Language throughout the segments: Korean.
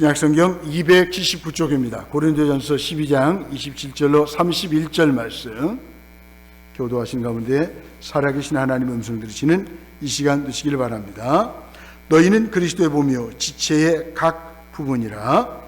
신약성경 279쪽입니다. 고린도전서 12장 27절로 31절 말씀 교도하신 가운데 살아계신 하나님의 음성을 들으시는 이 시간 되시길 바랍니다. 너희는 그리스도의 몸이요 지체의 각 부분이라.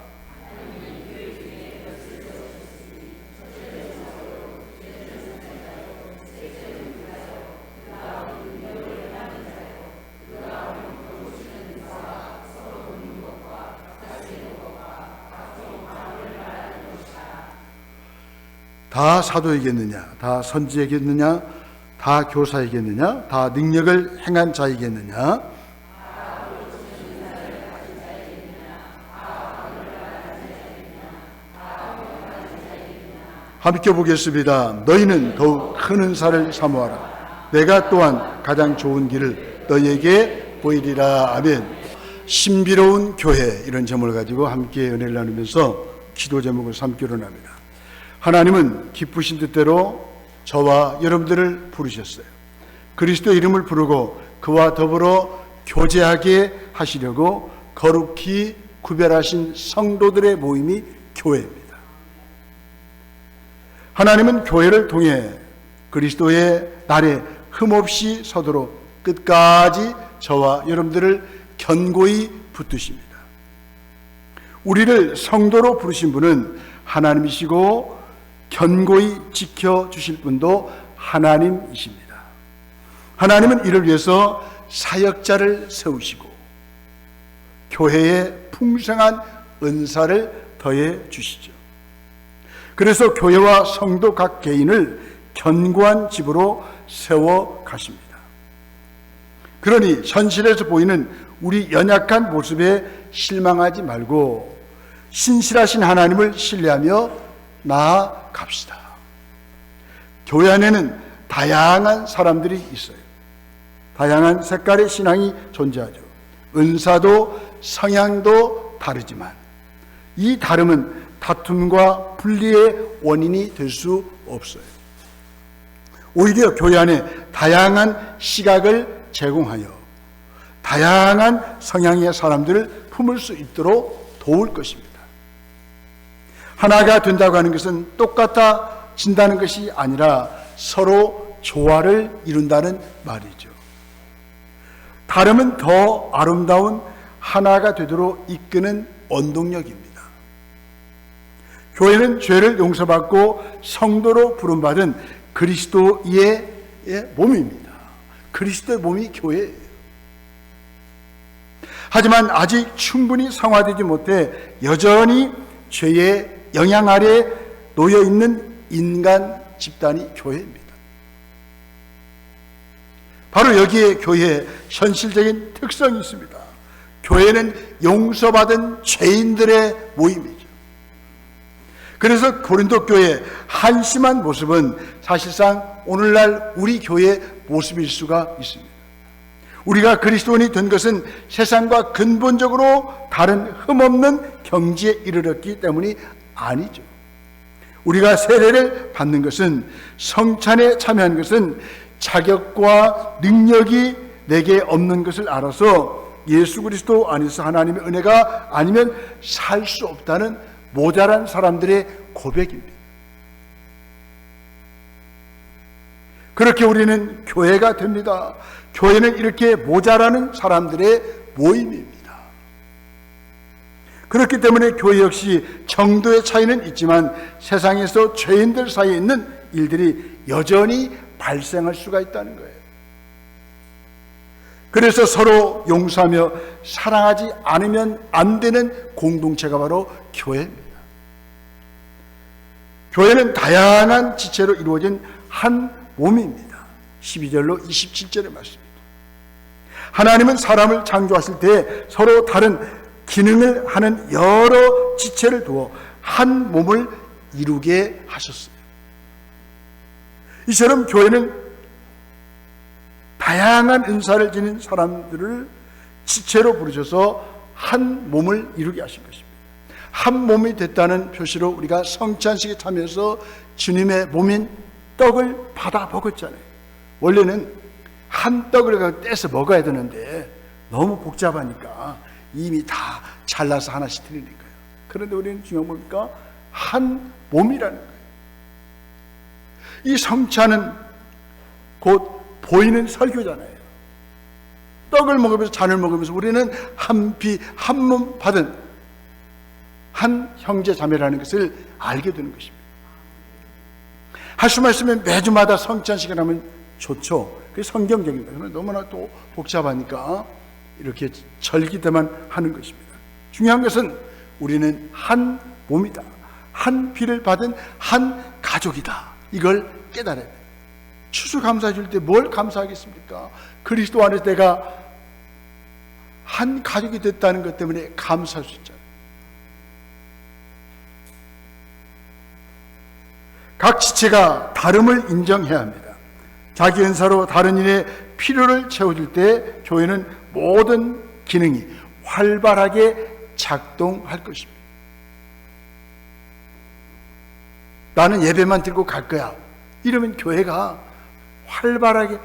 다 사도이겠느냐? 다 선지자이겠느냐? 다 교사이겠느냐? 다 능력을 행한 자이겠느냐? 함께 보겠습니다. 너희는 더욱 큰 은사를 사모하라. 내가 또한 가장 좋은 길을 너희에게 보이리라. 아멘. 신비로운 교회, 이런 제목을 가지고 함께 은혜를 나누면서 기도 제목을 삼기로 합니다. 하나님은 기쁘신 뜻대로 저와 여러분들을 부르셨어요. 그리스도 이름을 부르고 그와 더불어 교제하게 하시려고 거룩히 구별하신 성도들의 모임이 교회입니다. 하나님은 교회를 통해 그리스도의 날에 흠없이 서도록 끝까지 저와 여러분들을 견고히 붙드십니다. 우리를 성도로 부르신 분은 하나님이시고 견고히 지켜주실 분도 하나님이십니다. 하나님은 이를 위해서 사역자를 세우시고 교회에 풍성한 은사를 더해 주시죠. 그래서 교회와 성도 각 개인을 견고한 집으로 세워 가십니다. 그러니 현실에서 보이는 우리 연약한 모습에 실망하지 말고 신실하신 하나님을 신뢰하며 나아갑시다. 교회 안에는 다양한 사람들이 있어요. 다양한 색깔의 신앙이 존재하죠. 은사도 성향도 다르지만 이 다름은 다툼과 분리의 원인이 될 수 없어요. 오히려 교회 안에 다양한 시각을 제공하여 다양한 성향의 사람들을 품을 수 있도록 도울 것입니다. 하나가 된다고 하는 것은 똑같아진다는 것이 아니라 서로 조화를 이룬다는 말이죠. 다름은 더 아름다운 하나가 되도록 이끄는 원동력입니다. 교회는 죄를 용서받고 성도로 부름받은 그리스도의 몸입니다. 그리스도의 몸이 교회예요. 하지만 아직 충분히 성화되지 못해 여전히 죄의 영향 아래 놓여있는 인간 집단이 교회입니다. 바로 여기에 교회의 현실적인 특성이 있습니다. 교회는 용서받은 죄인들의 모임이죠. 그래서 고린도 교회의 한심한 모습은 사실상 오늘날 우리 교회의 모습일 수가 있습니다. 우리가 그리스도인이 된 것은 세상과 근본적으로 다른 흠없는 경지에 이르렀기 때문이 아니죠. 우리가 세례를 받는 것은, 성찬에 참여한 것은 자격과 능력이 내게 없는 것을 알아서 예수 그리스도 안에서 하나님의 은혜가 아니면 살 수 없다는 모자란 사람들의 고백입니다. 그렇게 우리는 교회가 됩니다. 교회는 이렇게 모자라는 사람들의 모임입니다. 그렇기 때문에 교회 역시 정도의 차이는 있지만 세상에서 죄인들 사이에 있는 일들이 여전히 발생할 수가 있다는 거예요. 그래서 서로 용서하며 사랑하지 않으면 안 되는 공동체가 바로 교회입니다. 교회는 다양한 지체로 이루어진 한 몸입니다. 12절로 27절의 말씀입니다. 하나님은 사람을 창조하실 때 서로 다른 기능을 하는 여러 지체를 두어 한 몸을 이루게 하셨어요. 이처럼 교회는 다양한 은사를 지닌 사람들을 지체로 부르셔서 한 몸을 이루게 하신 것입니다. 한 몸이 됐다는 표시로 우리가 성찬식에 참여해서 주님의 몸인 떡을 받아 먹었잖아요. 원래는 한 떡을 떼서 먹어야 되는데 너무 복잡하니까 이미 다 잘라서 하나씩 드리는 거예요. 그런데 우리는 중요한 뭡니까? 한 몸이라는 거예요. 이 성찬은 곧 보이는 설교잖아요. 떡을 먹으면서 잔을 먹으면서 우리는 한 피 한 몸 받은 한 형제 자매라는 것을 알게 되는 것입니다. 할 수만 있으면 매주마다 성찬식을 하면 좋죠. 그게 성경적입니다. 그러나 너무나 또 복잡하니까 이렇게 절기 때만 하는 것입니다. 중요한 것은 우리는 한 몸이다. 한 피를 받은 한 가족이다. 이걸 깨달아야 돼요. 추수감사해 줄 때 뭘 감사하겠습니까? 그리스도 안에서 내가 한 가족이 됐다는 것 때문에 감사할 수 있잖아요. 각 지체가 다름을 인정해야 합니다. 자기 은사로 다른 일의 필요를 채워줄 때 교회는 모든 기능이 활발하게 작동할 것입니다. 나는 예배만 들고 갈 거야. 이러면 교회가 활발하게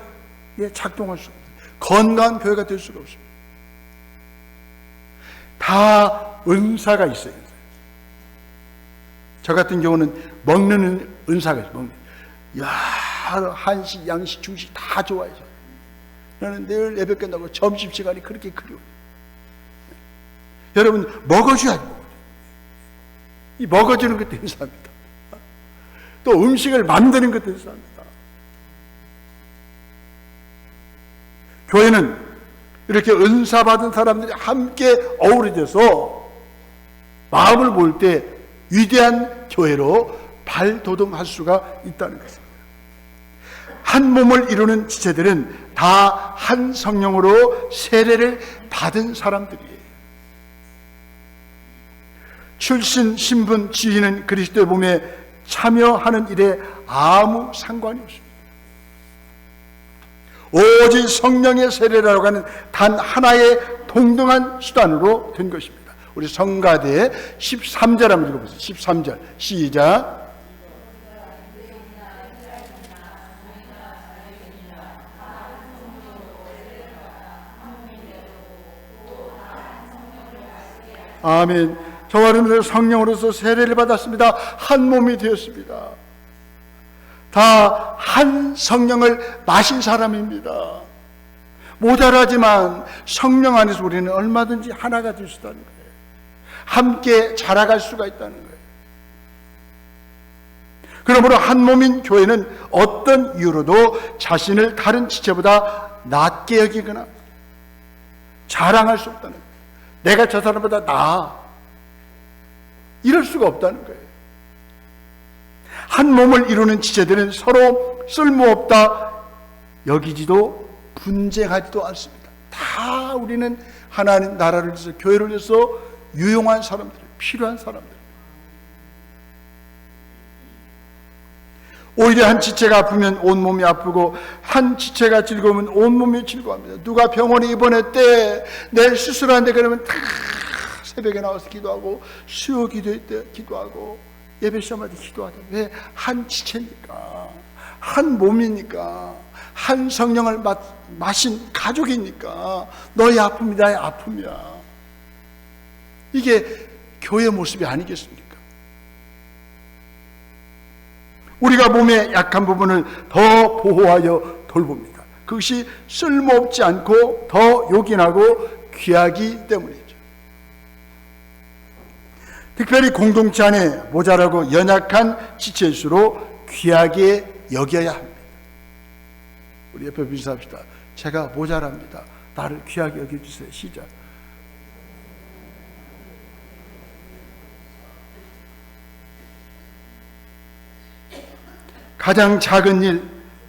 작동할 수 없습니다. 건강한 교회가 될 수가 없습니다. 다 은사가 있어요. 저 같은 경우는 먹는 은사가 있어요. 한식, 양식, 중식 다 좋아해요. 나는 늘 예배 끝나고 점심시간이 그렇게 그리워요. 여러분, 먹어줘야지. 이 먹어주는 것도 은사입니다. 또 음식을 만드는 것도 은사입니다. 교회는 이렇게 은사 받은 사람들이 함께 어우러져서 마음을 모을 때 위대한 교회로 발돋움할 수가 있다는 것입니다. 한 몸을 이루는 지체들은 다 한 성령으로 세례를 받은 사람들이에요. 출신, 신분, 지위는 그리스도의 몸에 참여하는 일에 아무 상관이 없습니다. 오직 성령의 세례라고 하는 단 하나의 동등한 수단으로 된 것입니다. 우리 성가대 13절 한번 읽어보세요. 13절 시작. 아멘. 저와 여러분들 성령으로서 세례를 받았습니다. 한 몸이 되었습니다. 다 한 성령을 마신 사람입니다. 모자라지만 성령 안에서 우리는 얼마든지 하나가 될 수 있다는 거예요. 함께 자라갈 수가 있다는 거예요. 그러므로 한 몸인 교회는 어떤 이유로도 자신을 다른 지체보다 낮게 여기거나 자랑할 수 없다는 거예요. 내가 저 사람보다 나아, 이럴 수가 없다는 거예요. 한 몸을 이루는 지체들은 서로 쓸모없다 여기지도 분쟁하지도 않습니다. 다 우리는 하나님 나라를 위해서, 교회를 위해서 유용한 사람들, 필요한 사람들. 오히려 한 지체가 아프면 온 몸이 아프고 한 지체가 즐거우면 온 몸이 즐거워합니다. 누가 병원에 입원했대, 내일 수술하는데 그러면 다 새벽에 나와서 기도하고, 수요 기도회 때 기도하고, 예배 시간마다 기도하자. 왜? 한 지체니까, 한 몸이니까, 한 성령을 마신 가족이니까. 너의 아픔이 나의 아픔이야. 이게 교회 모습이 아니겠습니까? 우리가 몸의 약한 부분을 더 보호하여 돌봅니다. 그것이 쓸모없지 않고 더 요긴하고 귀하기 때문이죠. 특별히 공동체 안에 모자라고 연약한 지체일수록 귀하게 여겨야 합니다. 우리 옆에 인사합시다. 제가 모자랍니다. 나를 귀하게 여겨주세요. 시작. 가장 작은 일,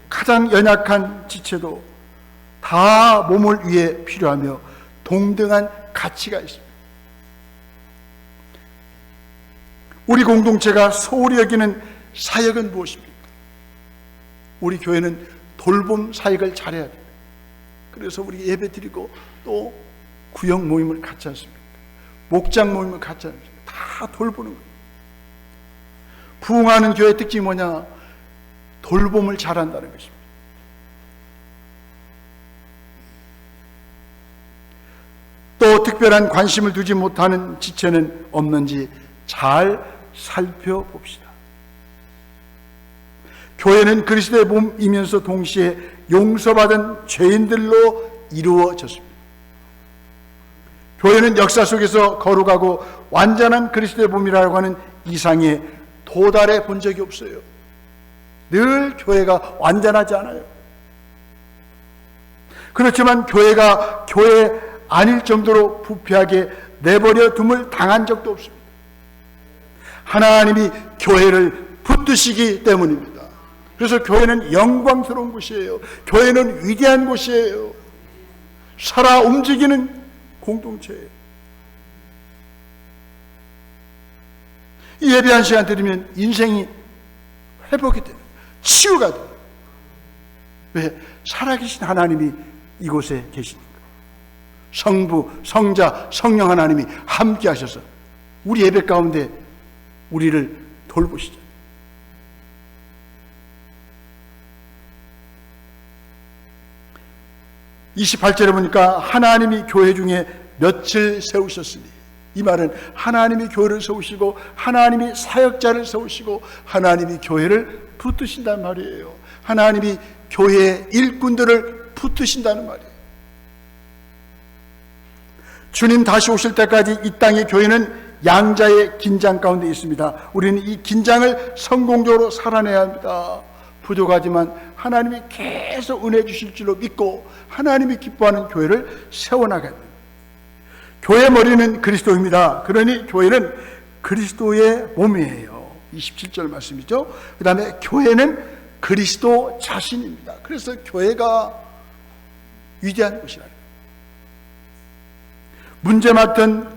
가장 연약한 지체도 다 몸을 위해 필요하며 동등한 가치가 있습니다. 우리 공동체가 소홀히 여기는 사역은 무엇입니까? 우리 교회는 돌봄 사역을 잘해야 돼요. 그래서 우리 예배 드리고 또 구역 모임을 갖지 않습니까? 목장 모임을 갖지 않습니까? 다 돌보는 거예요. 부흥하는 교회의 특징이 뭐냐? 돌봄을 잘한다는 것입니다. 또 특별한 관심을 두지 못하는 지체는 없는지 잘 살펴봅시다. 교회는 그리스도의 몸이면서 동시에 용서받은 죄인들로 이루어졌습니다. 교회는 역사 속에서 거룩하고 완전한 그리스도의 몸이라고 하는 이상에 도달해 본 적이 없어요. 늘 교회가 완전하지 않아요. 그렇지만 교회가 교회 아닐 정도로 부패하게 내버려 둠을 당한 적도 없습니다. 하나님이 교회를 붙드시기 때문입니다. 그래서 교회는 영광스러운 곳이에요. 교회는 위대한 곳이에요. 살아 움직이는 공동체예요. 이 예배 한 시간 드리면 인생이 회복이 돼요. 치유가 돼요. 왜? 살아계신 하나님이 이곳에 계시니까. 성부, 성자, 성령 하나님이 함께 하셔서 우리 예배 가운데 우리를 돌보시죠. (28절에) 보니까 하나님이 교회 중에 몇을 세우셨으니, 이 말은 하나님이 교회를 세우시고 하나님이 사역자를 세우시고 하나님이 교회를 붙드신다는 말이에요. 하나님이 교회의 일꾼들을 붙드신다는 말이에요. 주님 다시 오실 때까지 이 땅의 교회는 양자의 긴장 가운데 있습니다. 우리는 이 긴장을 성공적으로 살아내야 합니다. 부족하지만 하나님이 계속 은혜 주실 줄로 믿고 하나님이 기뻐하는 교회를 세워나가야 합니다. 교회 머리는 그리스도입니다. 그러니 교회는 그리스도의 몸이에요. 27절 말씀이죠. 그 다음에 교회는 그리스도 자신입니다. 그래서 교회가 위대한 것이라. 문제 맡은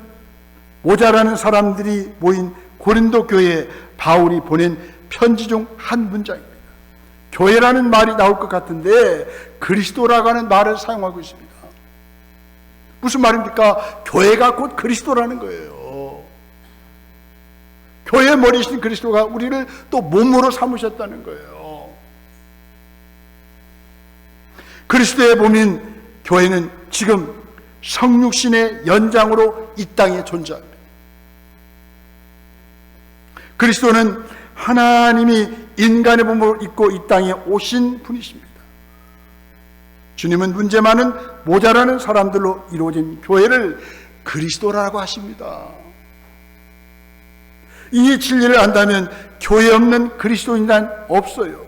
모자라는 사람들이 모인 고린도 교회에 바울이 보낸 편지 중 한 문장입니다. 교회라는 말이 나올 것 같은데 그리스도라고 하는 말을 사용하고 있습니다. 무슨 말입니까? 교회가 곧 그리스도라는 거예요. 교회의 머리이신 그리스도가 우리를 또 몸으로 삼으셨다는 거예요. 그리스도의 몸인 교회는 지금 성육신의 연장으로 이 땅에 존재합니다. 그리스도는 하나님이 인간의 몸을 입고 이 땅에 오신 분이십니다. 주님은 문제 많은 모자라는 사람들로 이루어진 교회를 그리스도라고 하십니다. 이 진리를 안다면 교회 없는 그리스도인단 없어요.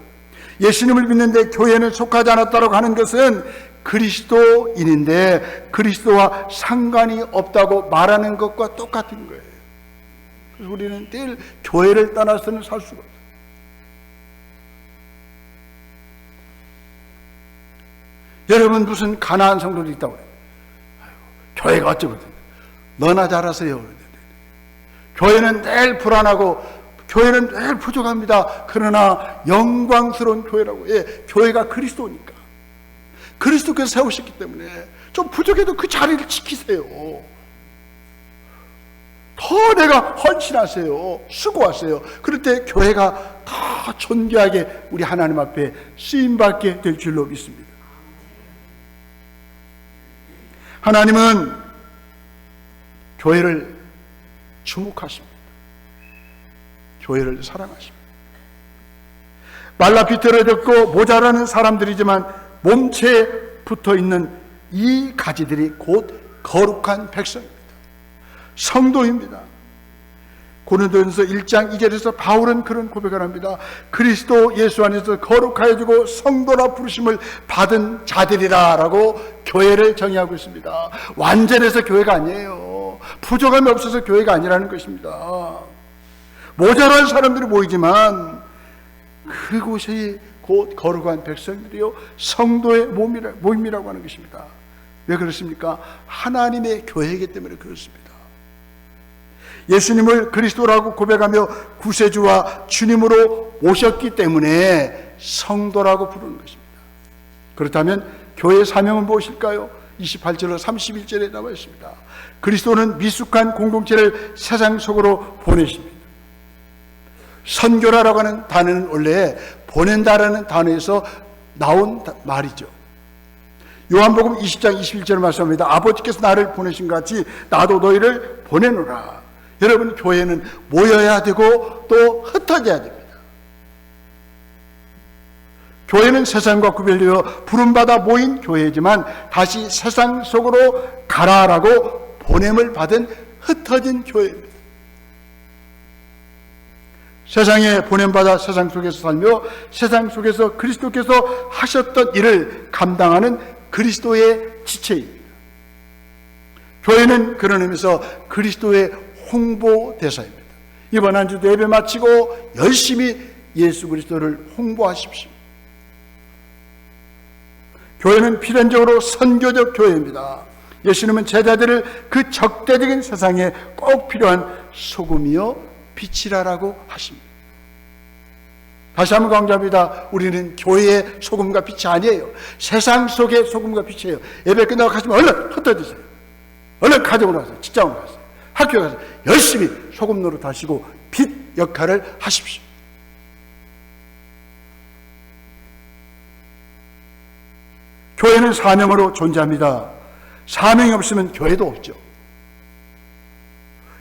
예수님을 믿는데 교회는 속하지 않았다고 하는 것은 그리스도인인데 그리스도와 상관이 없다고 말하는 것과 똑같은 거예요. 그래서 우리는 늘 교회를 떠나서는 살 수가 없어요. 여러분 무슨 가난한 성도들이 있다고 그래요. 교회가 어쩌거든. 너나 잘하세요. 교회는 늘 불안하고 교회는 늘 부족합니다. 그러나 영광스러운 교회라고. 예, 교회가 그리스도니까. 그리스도께서 세우셨기 때문에 좀 부족해도 그 자리를 지키세요. 더 내가 헌신하세요. 수고하세요. 그럴 때 교회가 더 존귀하게 우리 하나님 앞에 쓰임받게 될 줄로 믿습니다. 하나님은 교회를 주목하십니다. 교회를 사랑하십니다. 말라 비틀어졌고 모자라는 사람들이지만 몸체에 붙어있는 이 가지들이 곧 거룩한 백성입니다. 성도입니다. 고린도전서 1장 2절에서 바울은 그런 고백을 합니다. 그리스도 예수 안에서 거룩하여지고 성도라 부르심을 받은 자들이라 라고 교회를 정의하고 있습니다. 완전해서 교회가 아니에요. 부족함이 없어서 교회가 아니라는 것입니다. 모자란 사람들이 모이지만 그곳이 곧 거룩한 백성들이요 성도의 모임이라고 하는 것입니다. 왜 그렇습니까? 하나님의 교회이기 때문에 그렇습니다. 예수님을 그리스도라고 고백하며 구세주와 주님으로 오셨기 때문에 성도라고 부르는 것입니다. 그렇다면 교회의 사명은 무엇일까요? 28절로 31절에 나와 있습니다. 그리스도는 미숙한 공동체를 세상 속으로 보내십니다. 선교라고 하는 단어는 원래 보낸다라는 단어에서 나온 말이죠. 요한복음 20장 21절 말씀합니다. 아버지께서 나를 보내신 것 같이 나도 너희를 보내노라. 여러분, 교회는 모여야 되고 또 흩어져야 됩니다. 교회는 세상과 구별되어 부름받아 모인 교회이지만 다시 세상 속으로 가라라고 보냄을 받은 흩어진 교회입니다. 세상에 보냄받아 세상 속에서 살며 세상 속에서 그리스도께서 하셨던 일을 감당하는 그리스도의 지체입니다. 교회는 그런 의미에서 그리스도의 홍보대사입니다. 이번 한 주도 예배 마치고 열심히 예수 그리스도를 홍보하십시오. 교회는 필연적으로 선교적 교회입니다. 예수님은 제자들을 그 적대적인 세상에 꼭 필요한 소금이요 빛이라라고 하십니다. 다시 한번 강조합니다. 우리는 교회의 소금과 빛이 아니에요. 세상 속의 소금과 빛이에요. 예배 끝나고 가시면 얼른 흩어지세요. 얼른 가정으로 가세요. 직장으로 가세요. 학교에 가세요. 열심히 소금 노릇 하시고 빛 역할을 하십시오. 교회는 사명으로 존재합니다. 사명이 없으면 교회도 없죠.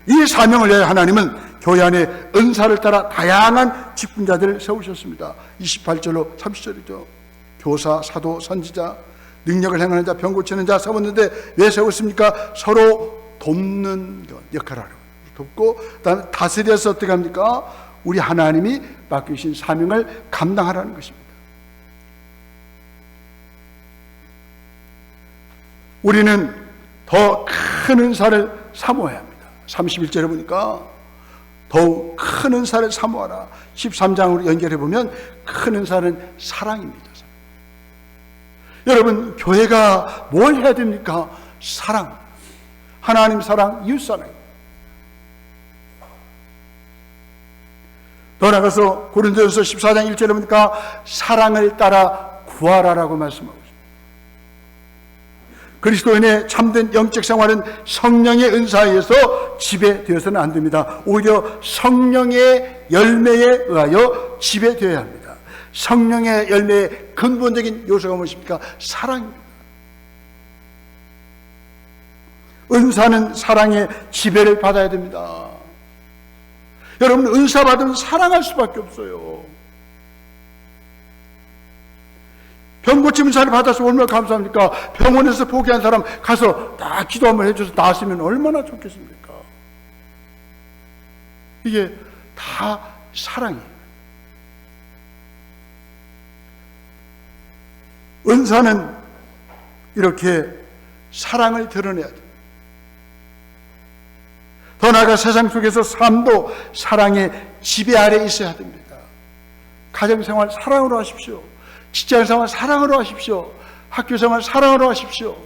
이 사명을 위해 하나님은 교회 안에 은사를 따라 다양한 직분자들을 세우셨습니다. 28절로 30절이죠. 교사, 사도, 선지자, 능력을 행하는 자, 병 고치는 자 세웠는데 왜 세웠습니까? 서로 돕는 역할을 하라고. 돕고 그다음에 다스려서 어떻게 합니까? 우리 하나님이 맡기신 사명을 감당하라는 것입니다. 우리는 더 큰 은사를 사모해야 합니다. 31절에 보니까 더욱 큰 은사를 사모하라. 13장으로 연결해 보면 큰 은사는 사랑입니다. 여러분, 교회가 뭘 해야 됩니까? 사랑. 하나님 사랑, 이웃 사랑입니다. 더 나가서 고린도전서 14장 1절에 보니까 사랑을 따라 구하라라고 말씀하고 있습니다. 그리스도인의 참된 영적 생활은 성령의 은사에 의해서 지배되어서는 안 됩니다. 오히려 성령의 열매에 의하여 지배되어야 합니다. 성령의 열매의 근본적인 요소가 무엇입니까? 사랑입니다. 은사는 사랑의 지배를 받아야 됩니다. 여러분, 은사 받으면 사랑할 수밖에 없어요. 병 고침 은사를 받아서 얼마나 감사합니까? 병원에서 포기한 사람 가서 다 기도 한번 해줘서 나았으면 얼마나 좋겠습니까? 이게 다 사랑이에요. 은사는 이렇게 사랑을 드러내야 돼요. 더 나아가 세상 속에서 삶도 사랑의 지배 아래 있어야 됩니다. 가정생활 사랑으로 하십시오. 직장생활 사랑으로 하십시오. 학교생활 사랑으로 하십시오.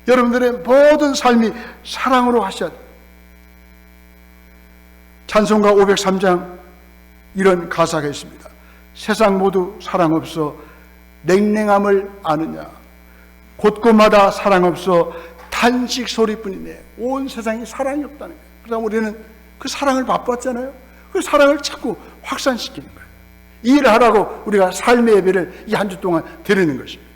여러분들의 모든 삶이 사랑으로 하셔야 돼요. 찬송가 503장 이런 가사가 있습니다. 세상 모두 사랑 없어 냉랭함을 아느냐. 곳곳마다 사랑 없어 탄식 소리뿐이네. 온 세상이 사랑이 없다는 거예요. 그래서 우리는 그 사랑을 맛봤잖아요. 그 사랑을 자꾸 확산시키는 거예요. 이 일을 하라고 우리가 삶의 예배를 이 한 주 동안 드리는 것입니다.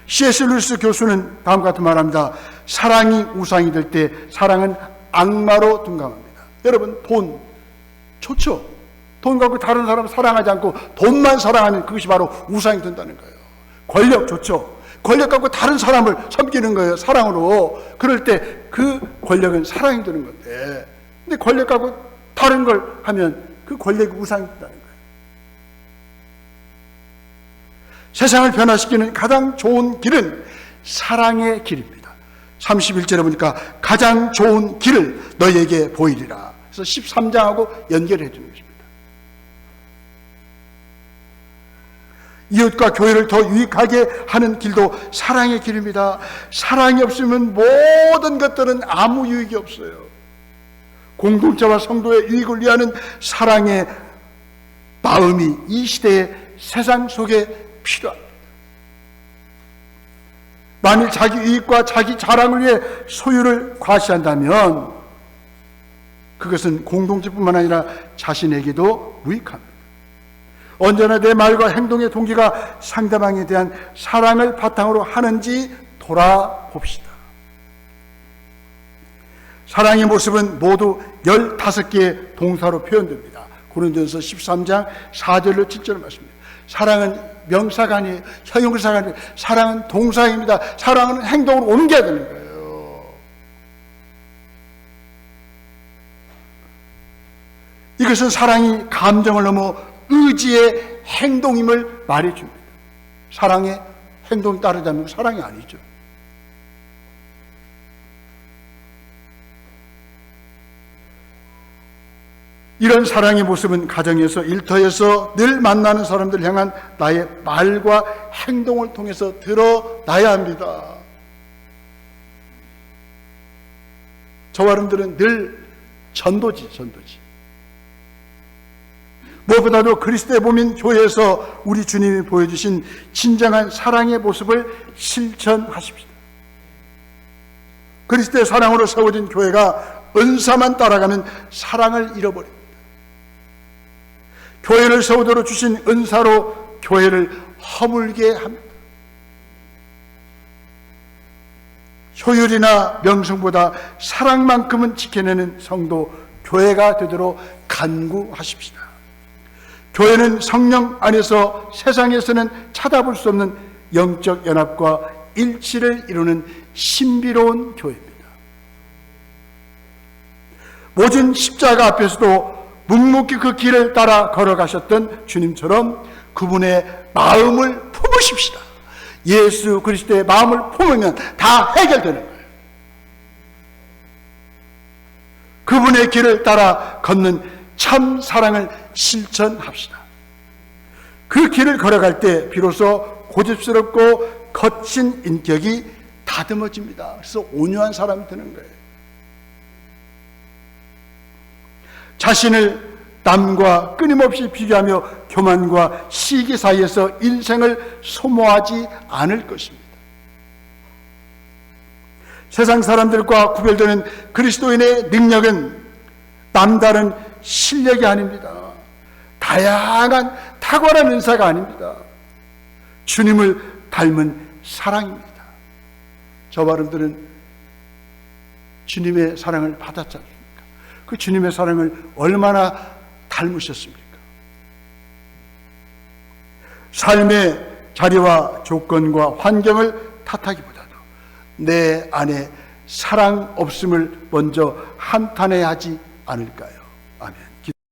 C.S. 루이스 교수는 다음과 같은 말합니다. 사랑이 우상이 될 때 사랑은 악마로 둔감합니다. 여러분, 돈 좋죠? 돈 갖고 다른 사람 사랑하지 않고 돈만 사랑하는 그것이 바로 우상이 된다는 거예요. 권력 좋죠? 권력 갖고 다른 사람을 섬기는 거예요. 사랑으로. 그럴 때 그 권력은 사랑이 되는 건데, 근데 권력 갖고 다른 걸 하면 그 권력이 우상이 된다는 거예요. 세상을 변화시키는 가장 좋은 길은 사랑의 길입니다. 31절에 보니까 가장 좋은 길을 너희에게 보이리라. 그래서 13장하고 연결해 주는 것입니다. 이웃과 교회를 더 유익하게 하는 길도 사랑의 길입니다. 사랑이 없으면 모든 것들은 아무 유익이 없어요. 공동체와 성도의 유익을 위하는 사랑의 마음이 이 시대의 세상 속에 필요합니다. 만일 자기 유익과 자기 자랑을 위해 소유를 과시한다면 그것은 공동체뿐만 아니라 자신에게도 무익합니다. 언제나 내 말과 행동의 동기가 상대방에 대한 사랑을 바탕으로 하는지 돌아봅시다. 사랑의 모습은 모두 15개의 동사로 표현됩니다. 고린도전서 13장 4절로 7절 말씀입니다. 사랑은 명사가 아니에요. 형용사가 아니에요. 사랑은 동사입니다. 사랑은 행동으로 옮겨야 되는 거예요. 이것은 사랑이 감정을 넘어 의지의 행동임을 말해줍니다. 사랑의 행동이 따르자면 사랑이 아니죠. 이런 사랑의 모습은 가정에서, 일터에서 늘 만나는 사람들 향한 나의 말과 행동을 통해서 드러나야 합니다. 저와 여러분들은 늘 전도지. 무엇보다도 그리스도의 몸인 교회에서 우리 주님이 보여주신 진정한 사랑의 모습을 실천하십시다. 그리스도의 사랑으로 세워진 교회가 은사만 따라가면 사랑을 잃어버립니다. 교회를 세우도록 주신 은사로 교회를 허물게 합니다. 효율이나 명성보다 사랑만큼은 지켜내는 성도, 교회가 되도록 간구하십시다. 교회는 성령 안에서 세상에서는 찾아볼 수 없는 영적 연합과 일치를 이루는 신비로운 교회입니다. 모진 십자가 앞에서도 묵묵히 그 길을 따라 걸어가셨던 주님처럼 그분의 마음을 품으십시다. 예수 그리스도의 마음을 품으면 다 해결되는 거예요. 그분의 길을 따라 걷는 참 사랑을 실천합시다. 그 길을 걸어갈 때 비로소 고집스럽고 거친 인격이 다듬어집니다. 그래서 온유한 사람이 되는 거예요. 자신을 남과 끊임없이 비교하며 교만과 시기 사이에서 인생을 소모하지 않을 것입니다. 세상 사람들과 구별되는 그리스도인의 능력은 남다른 실력이 아닙니다. 다양한 탁월한 은사가 아닙니다. 주님을 닮은 사랑입니다. 저와 여러분들은 주님의 사랑을 받았지 않습니까? 그 주님의 사랑을 얼마나 닮으셨습니까? 삶의 자리와 조건과 환경을 탓하기보다도 내 안에 사랑 없음을 먼저 한탄해야 하지 않을까요? 아멘.